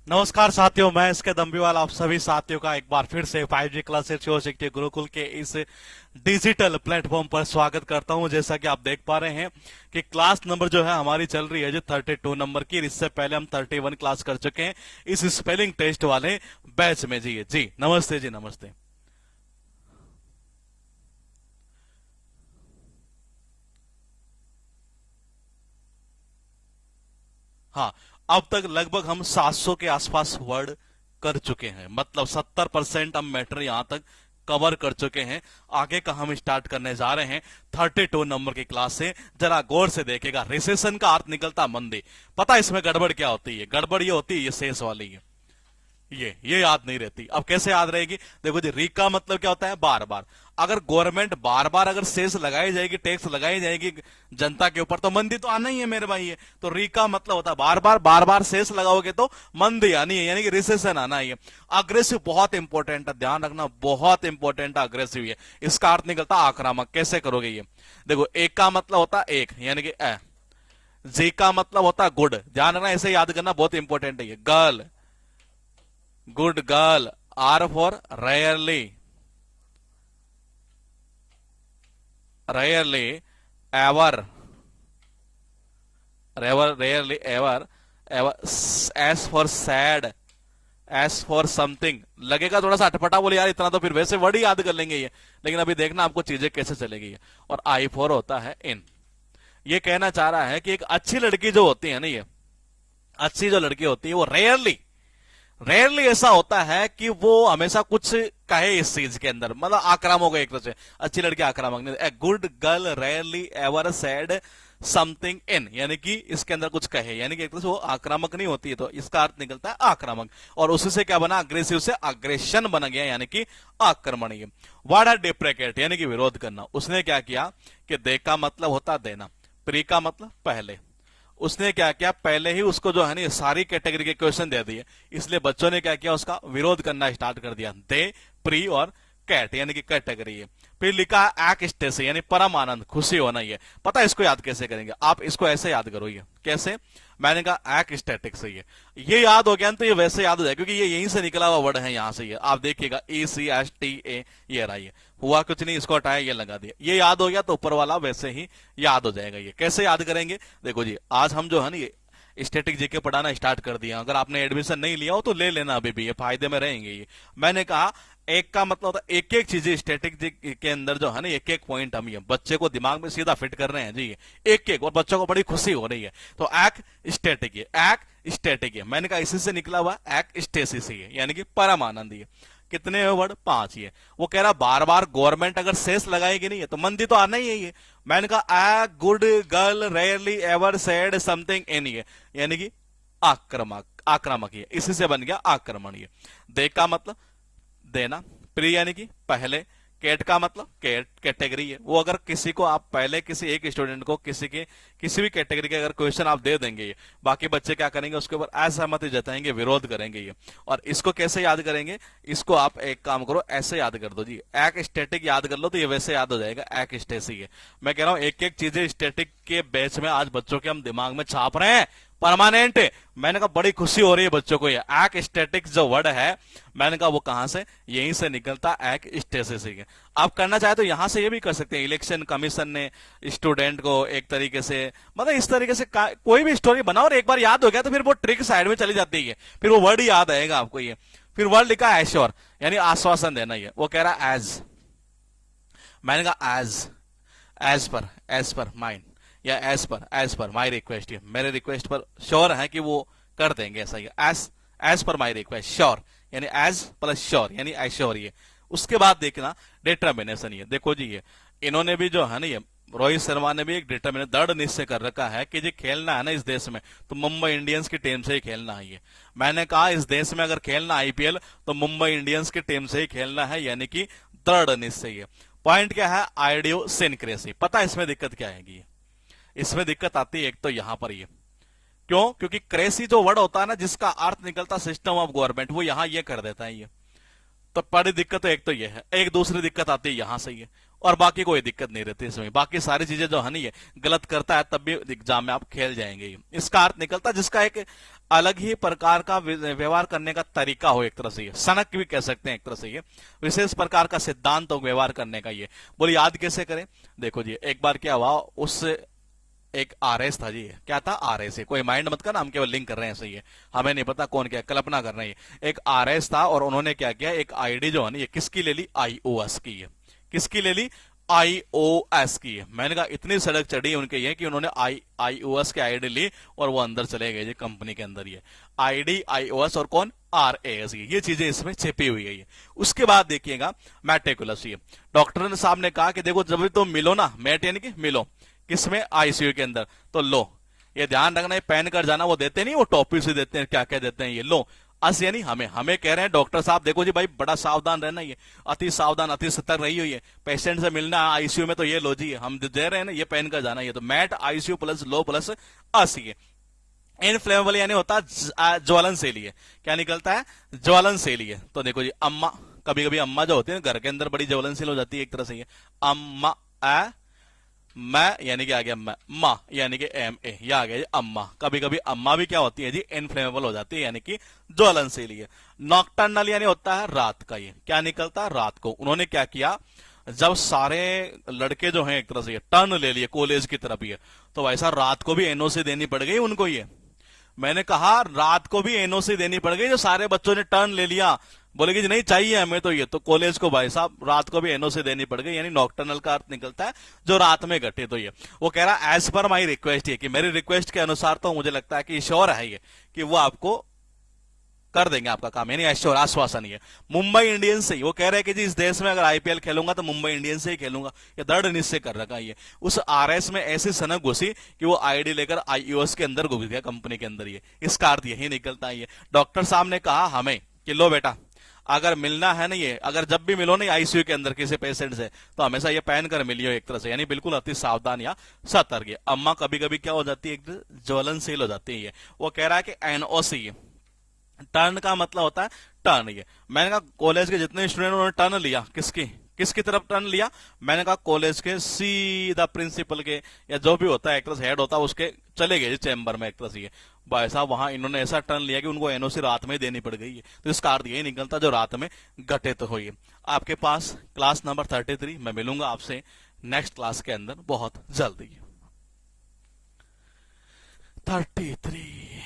नमस्कार साथियों, मैं इसके दम्बीवाल आप सभी साथियों का एक बार फिर से 5G क्लासेस शिव शक्ति गुरुकुल के इस डिजिटल प्लेटफॉर्म पर स्वागत करता हूं। जैसा कि आप देख पा रहे हैं कि क्लास नंबर जो है हमारी चल रही है जो 32 नंबर की। इससे पहले हम 31 क्लास कर चुके हैं इस स्पेलिंग टेस्ट वाले बैच में। जी नमस्ते जी, नमस्ते। हाँ, अब तक लगभग हम 700 के आसपास वर्ड कर चुके हैं, मतलब 70% हम मैटर यहां तक कवर कर चुके हैं। आगे का हम स्टार्ट करने जा रहे हैं 32 नंबर की क्लास से। जरा गौर से देखेगा, रिसेशन का अर्थ निकलता मंदी। पता है इसमें गड़बड़ क्या होती है? गड़बड़ ये होती है, ये शेष वाली है, ये याद नहीं रहती। अब कैसे याद रहेगी? देखो जी, री का मतलब क्या होता है? बार बार। अगर गवर्नमेंट बार बार अगर सेस लगाई जाएगी, टैक्स लगाई जाएगी जनता के ऊपर, तो मंदी तो आना ही है मेरे भाई। है तो री का मतलब होता है बार बार सेस लगाओगे तो मंदी आनी है, यानी कि रिसेशन आना ही है। अग्रेसिव बहुत इंपॉर्टेंट है, ध्यान रखना, बहुत इंपॉर्टेंट अग्रेसिव है। इसका अर्थ निकलता आक्रामक। कैसे करोगे ये? देखो, एक का मतलब होता है एक, यानी कि ए। जी का मतलब होता है गुड, ध्यान रखना, ऐसे याद करना, बहुत इंपॉर्टेंट है ये। Girl, good girl. R for rarely, rarely ever, rarely ever, ever. S for sad, S for something. लगेगा थोड़ा सा अटपटा, बोले यार इतना तो फिर वैसे वर्ड ही याद कर लेंगे ये, लेकिन अभी देखना आपको चीजें कैसे चलेगी ये। और आई फॉर होता है इन। ये कहना चाह रहा है कि एक अच्छी लड़की जो होती है ना, ये अच्छी जो लड़की होती है वो रेयरली, रेयरली ऐसा होता है कि वो हमेशा कुछ कहे इस चीज के अंदर, मतलब आक्रामक है एक तरह से। अच्छी लड़की आक्रामक नहीं। A good girl rarely ever sad something in, यानी कि इसके अंदर कुछ कहे, यानी कि एक तरह से वो आक्रामक नहीं होती है, तो इसका अर्थ निकलता है आक्रामक। और उसी से क्या बना? अग्रेसिव से अग्रेशन बन गया, यानी कि आक्रमणीय। वाड़ा डिप्रेकेट, यानी कि विरोध करना। उसने क्या किया कि दे का मतलब होता देना, प्री का मतलब पहले। उसने क्या किया, पहले ही उसको जो है ना सारी कैटेगरी के क्वेश्चन दे दिए, इसलिए बच्चों ने क्या किया, उसका विरोध करना स्टार्ट कर दिया। दे, प्री और कैट, यानी कि कैटेगरी है। फिर लिखा एक स्टेस, यानी परम आनंद, खुशी होना। ये पता है इसको याद कैसे करेंगे आप? इसको ऐसे याद करो। ये कैसे? मैंने कहा एक स्टैटिक से ये याद हो गया तो ये वैसे याद हो जाए, क्योंकि ये यहीं से निकला हुआ वर्ड है, यहां से। ये आप देखिएगा, ECSTA, ये रहा। ये हुआ कुछ नहीं, इसको हटाया, ये लगा दिया। ये याद हो गया तो ऊपर वाला वैसे ही याद हो जाएगा। ये कैसे याद करेंगे? देखो जी, आज हम जो है ना ये स्टैटिक जीके पढ़ाना स्टार्ट कर दिया। अगर आपने एडमिशन नहीं लिया हो तो ले लेना, अभी भी ये फायदे में रहेंगे ये। मैंने कहा एक का मतलब होता है एक एक चीजें स्टैटिक के अंदर जो है ना, एक एक पॉइंट हम ये बच्चे को दिमाग में सीधा फिट कर रहे हैं जी, एक एक, और बच्चों को बड़ी खुशी हो रही है। तो एक स्टैटिक है, एक स्टैटिक है। मैंने कहा इसी से निकला हुआ एक स्टेसिस है, यानी कि परम आनंद है। कितने वर्ड? 5 ये। वो कह रहा बार बार गवर्नमेंट अगर सेस लगाएगी नहीं है तो मंदी तो आना ही है ये। मैंने कहा a good girl rarely ever said something in, ये यानी कि आक्रामक, आक्रामक ये, इसी से बन गया आक्रमण ये। दे का मतलब देना, प्री यानी कि पहले, कैट का मतलब कैट कैटेगरी है। वो अगर किसी को आप पहले किसी एक स्टूडेंट को किसी के किसी भी कैटेगरी के अगर क्वेश्चन आप दे देंगे, ये बाकी बच्चे क्या करेंगे, उसके ऊपर असहमति जताएंगे, विरोध करेंगे ये। और इसको कैसे याद करेंगे? इसको आप एक काम करो, ऐसे याद कर दो जी, एक स्टैटिक याद कर लो तो ये वैसे याद हो जाएगा, एक स्टेसी है। मैं कह रहा हूं एक एक चीजें स्टैटिक के बैच में आज बच्चों के हम दिमाग में छाप रहे हैं, परमानेंट। मैंने कहा बड़ी खुशी हो रही है बच्चों को। ये एक स्टैटिक जो वर्ड है, मैंने कहा वो कहां से? यहीं से निकलता एक स्टेसिस है। आप करना चाहे तो यहां से ये भी कर सकते हैं। इलेक्शन कमीशन ने स्टूडेंट को एक तरीके से, मतलब इस तरीके से कोई भी स्टोरी बनाओ और एक बार याद हो गया तो फिर वो ट्रिक साइड में चली जाती है, फिर वो वर्ड याद आएगा आपको ये। फिर वर्ड लिखा एश्योर, यानी आश्वासन देना। ये वो कह रहा एज, मैंने कहा एज पर माइंड, या एज पर माई रिक्वेस्ट, मेरे रिक्वेस्ट पर श्योर है कि वो कर देंगे ऐसा। He as per my request, sure, यानी एज प्लस श्योर, यानी एश्योर ये। उसके बाद देखना डिटर्मिनेशन। ये देखो जी, ये इन्होंने भी जो है ना, ये रोहित शर्मा ने भी एक डिटर्मिनेशन, दृढ़ निश्चय कर रखा है कि जी खेलना है ना इस देश में तो मुंबई इंडियंस की टीम से ही खेलना है ये। मैंने कहा इस देश में अगर खेलना आईपीएल तो मुंबई इंडियंस की टीम से ही खेलना है, यानी कि दृढ़ निश्चय। पॉइंट क्या है? आइडियोसिनक्रेसी। पता है इसमें दिक्कत क्या आएगी? इसमें दिक्कत आती है एक तो यहां पर, ये क्यों? क्योंकि क्रेसी जो वर्ड होता है ना, जिसका अर्थ निकलता सिस्टम ऑफ गवर्नमेंट, वो यहां ये कर देता है ये। तो बड़ी दिक्कत तो एक तो ये है। एक दूसरी दिक्कत आती है यहां से ये, और बाकी कोई दिक्कत नहीं रहती इसमें। बाकी सारी चीजें जो है नहीं है गलत करता है तब भी एग्जाम में आप खेल जाएंगे। इसका अर्थ निकलता है जिसका एक अलग ही प्रकार का व्यवहार करने का तरीका हो, एक तरह से ये सनक भी कह सकते हैं एक तरह से, ये विशेष प्रकार का सिद्धांत हो व्यवहार करने का। ये बोले याद कैसे करें, देखो जी एक बार क्या हुआ, उस एक आरएस था जी, क्या था आरएस, कोई माइंड मत करना, हम केवल लिंक कर रहे हैं सही है, हमें नहीं पता कौन क्या कल्पना कर रहे हैं। एक आरएस था और उन्होंने क्या किया, एक आईडी जो है ना ये किसकी ले ली, आईओएस की है। किसकी ले ली, आईओएस की है। मैंने कहा इतनी सड़क चढ़ी उनके ये कि उन्होंने आईओएस की आईडी ली और वो अंदर चले गए जी कंपनी के अंदर। ये आईडी आईओएस और कौन, आरएएस, ये चीजें इसमें छिपी हुई है ये। उसके बाद देखिएगा मेटिकुलस, ये डॉक्टर साहब ने कहा कि देखो जब भी तुम मिलो ना, मेट यानी कि मिलो किसमें, आईसीयू के अंदर, तो लो ये ध्यान रखना, ये पेन कर जाना, वो देते नहीं, वो टॉपी से देते हैं, क्या क्या देते हैं, ये लो अस यानी हमें कह रहे हैं डॉक्टर साहब देखो जी भाई बड़ा सावधान रहना, ये अति सावधान अति सतर्क रही हुई है, पेशेंट से मिलना आईसीयू में तो ये लो जी हम दे रहे हैं ना, ये पेन कर जाना, ये तो mat ICU plus low plus अस। ये इनफ्लेमेबल यानी होता है ज्वलनशील, है क्या निकलता है, ज्वलनशील है। तो देखो जी अम्मा, कभी कभी अम्मा जो होती है घर के अंदर बड़ी ज्वलनशील हो जाती है एक तरह से, ये अम्मा मैं यानी कि आ गया मैं, माँ यानी कि एम ए, यह आ गया जी अम्मा। कभी कभी अम्मा भी क्या होती है जी, इनफ्लेमेबल हो जाती है यानी कि ज्वलनशील है। नॉकटर्नल यानी होता है रात का, ये क्या निकलता है रात को। उन्होंने क्या किया, जब सारे लड़के जो हैं एक तरह से टर्न ले लिए कॉलेज की तरफ, ये तो वैसा रात को भी एनओसी देनी पड़ गई उनको। ये मैंने कहा रात को भी एनओसी देनी पड़ गई, जो सारे बच्चों ने टर्न ले लिया, बोले कि नहीं चाहिए हमें तो ये, तो कॉलेज को भाई साहब रात को भी एनओसी देनी पड़ गई, यानी नॉकटर्नल का अर्थ निकलता है जो रात में घटे। तो ये वो कह रहा एज पर माई रिक्वेस्ट, ये कि मेरी रिक्वेस्ट के अनुसार तो मुझे लगता है कि श्योर है ये कि वो आपको कर देंगे आपका काम, यानी एश्योर आश्वासन। ये मुंबई इंडियंस से, वो कह रहे हैं कि जी इस देश में अगर आईपीएल खेलूंगा तो मुंबई इंडियंस से ही खेलूंगा, ये दृढ़ निश्चय कर रखा है। उस आरएस में ऐसी सनक घुसी कि वो आईडी लेकर आईयूएस के अंदर घुस गया कंपनी के अंदर। ये इसका अर्थ यही निकलता है। डॉक्टर साहब ने कहा हमें कि लो बेटा अगर मिलना है ना, ये अगर जब भी मिलो ना आईसीयू के अंदर किसी पेशेंट से, तो हमेशा ये पहन कर मिलियो एक तरह से, यानी बिल्कुल अति सावधान या सतर्क। अम्मा कभी कभी क्या हो जाती है, एक ज्वलनशील हो जाती है। वो कह रहा है कि एनओसी, टर्न का मतलब होता है टर्न। ये मैंने कहा कॉलेज के जितने स्टूडेंट उन्होंने टर्न लिया, किसकी तरफ टर्न लिया, मैंने कहा कॉलेज के सीधा प्रिंसिपल के या जो भी होता है एक तरह से हेड होता है उसके चले गए चैम्बर में एक तरह से। भाई साहब वहां इन्होंने ऐसा टर्न लिया कि उनको एनओसी रात में देनी पड़ गई है। तो इसका अर्थ यही निकलता जो रात में घटित हुई। आपके पास क्लास नंबर 33, मैं मिलूंगा आपसे नेक्स्ट क्लास के अंदर बहुत जल्दी। 33